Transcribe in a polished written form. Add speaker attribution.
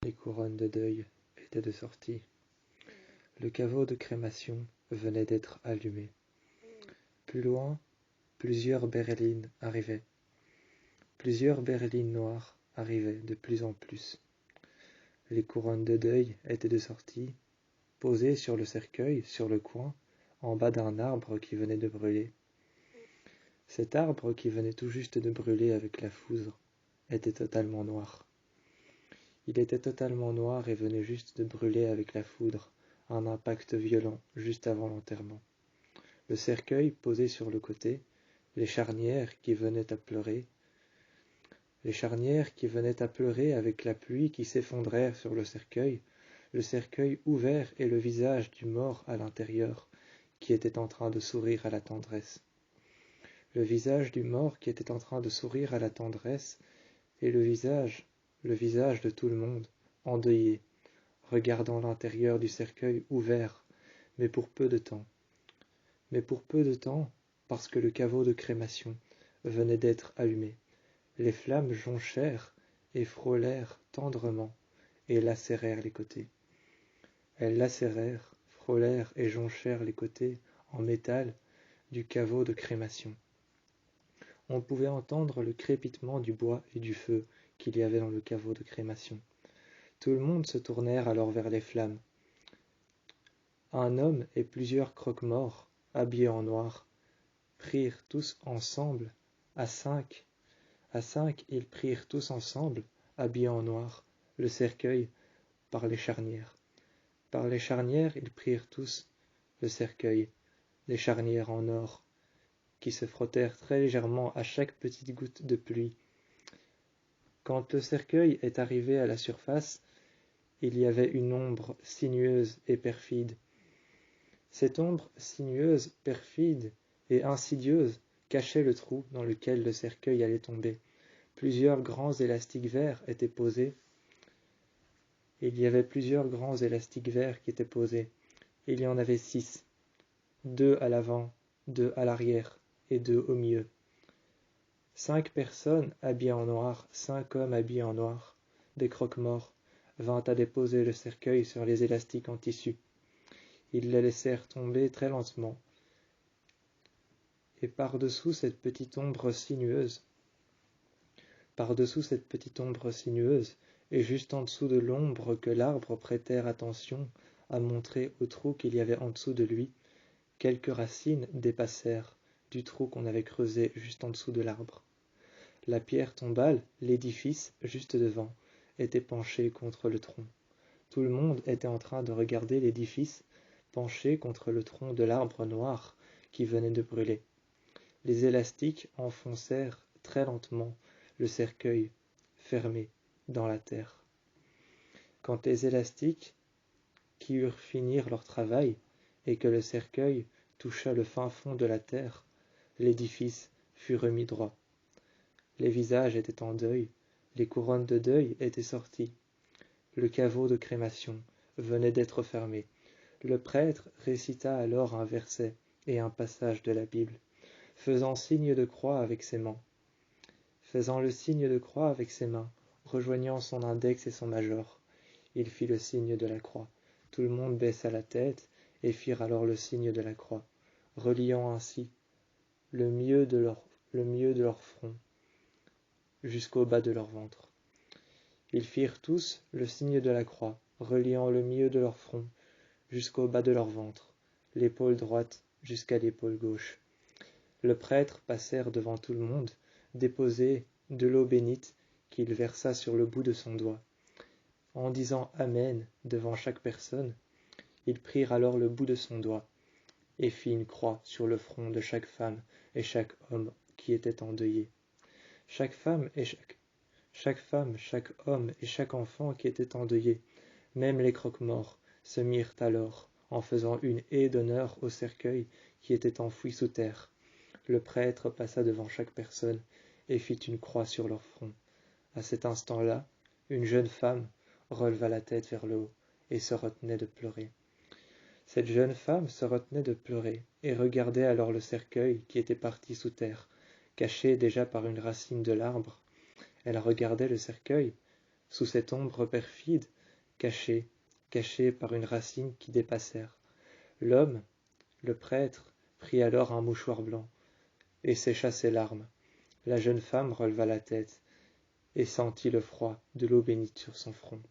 Speaker 1: Les couronnes de deuil étaient de sortie. Le caveau de crémation venait d'être allumé. Plus loin, plusieurs berlines arrivaient. Plusieurs berlines noires arrivaient de plus en plus. Les couronnes de deuil étaient de sortie, posées sur le cercueil, sur le coin, en bas d'un arbre qui venait de brûler. Cet arbre qui venait tout juste de brûler avec la foudre était totalement noir. Il était totalement noir et venait juste de brûler avec la foudre, un impact violent juste avant l'enterrement. Le cercueil posé sur le côté, les charnières qui venaient à pleurer avec la pluie qui s'effondrait sur le cercueil ouvert et le visage du mort à l'intérieur, qui était en train de sourire à la tendresse. Le visage du mort qui était en train de sourire à la tendresse, et le visage de tout le monde, endeuillé, regardant l'intérieur du cercueil ouvert, mais pour peu de temps. Parce que le caveau de crémation venait d'être allumé. Les flammes jonchèrent et frôlèrent tendrement, et lacérèrent les côtés. Elles lacérèrent, frôlèrent et jonchèrent les côtés en métal du caveau de crémation. On pouvait entendre le crépitement du bois et du feu qu'il y avait dans le caveau de crémation. Tout le monde se tournèrent alors vers les flammes. Un homme et plusieurs croque-morts, habillés en noir, prirent tous ensemble, à cinq, ils prirent tous ensemble, habillés en noir, le cercueil par les charnières. Par les charnières, ils prirent tous le cercueil, les charnières en or, qui se frottèrent très légèrement à chaque petite goutte de pluie. Quand le cercueil est arrivé à la surface, il y avait une ombre sinueuse et perfide. Cette ombre sinueuse, perfide et insidieuse cachait le trou dans lequel le cercueil allait tomber. Plusieurs grands élastiques verts étaient posés. Il y avait plusieurs grands élastiques verts qui étaient posés. Il y en avait 6, 2 à l'avant, 2 à l'arrière et 2 au milieu. 5 personnes habillées en noir, 5 hommes habillés en noir, des croque-morts, vinrent à déposer le cercueil sur les élastiques en tissu. Ils le laissèrent tomber très lentement. Et par-dessous cette petite ombre sinueuse, et juste en dessous de l'ombre que l'arbre prêtait attention à montrer au trou qu'il y avait en dessous de lui, quelques racines dépassèrent du trou qu'on avait creusé juste en dessous de l'arbre. La pierre tombale, l'édifice, juste devant, était penché contre le tronc. Tout le monde était en train de regarder l'édifice penché contre le tronc de l'arbre noir qui venait de brûler. Les élastiques enfoncèrent très lentement le cercueil fermé dans la terre. Quand les élastiques qui eurent fini leur travail et que le cercueil toucha le fin fond de la terre, l'édifice fut remis droit. Les visages étaient en deuil, les couronnes de deuil étaient sorties. Le caveau de crémation venait d'être fermé. Le prêtre récita alors un verset et un passage de la Bible, faisant le signe de croix avec ses mains, rejoignant son index et son major. Il fit le signe de la croix. Tout le monde baissa la tête et firent alors le signe de la croix, reliant ainsi le milieu de leur front jusqu'au bas de leur ventre. Ils firent tous le signe de la croix, reliant le milieu de leur front jusqu'au bas de leur ventre, l'épaule droite jusqu'à l'épaule gauche. Le prêtre passèrent devant tout le monde, déposer de l'eau bénite qu'il versa sur le bout de son doigt. En disant Amen devant chaque personne, ils prirent alors le bout de son doigt et fit une croix sur le front de chaque femme et chaque homme qui était endeuillé. Chaque femme, chaque homme et chaque enfant qui était endeuillé, même les croque-morts, se mirent alors en faisant une haie d'honneur au cercueil qui était enfoui sous terre. Le prêtre passa devant chaque personne et fit une croix sur leur front. À cet instant-là, une jeune femme releva la tête vers le haut et se retenait de pleurer. Cette jeune femme se retenait de pleurer et regardait alors le cercueil qui était parti sous terre, caché déjà par une racine de l'arbre. Elle regardait le cercueil, sous cette ombre perfide, cachés, cachés par une racine qui dépassèrent. L'homme, le prêtre, prit alors un mouchoir blanc, et sécha ses larmes. La jeune femme releva la tête, et sentit le froid de l'eau bénite sur son front.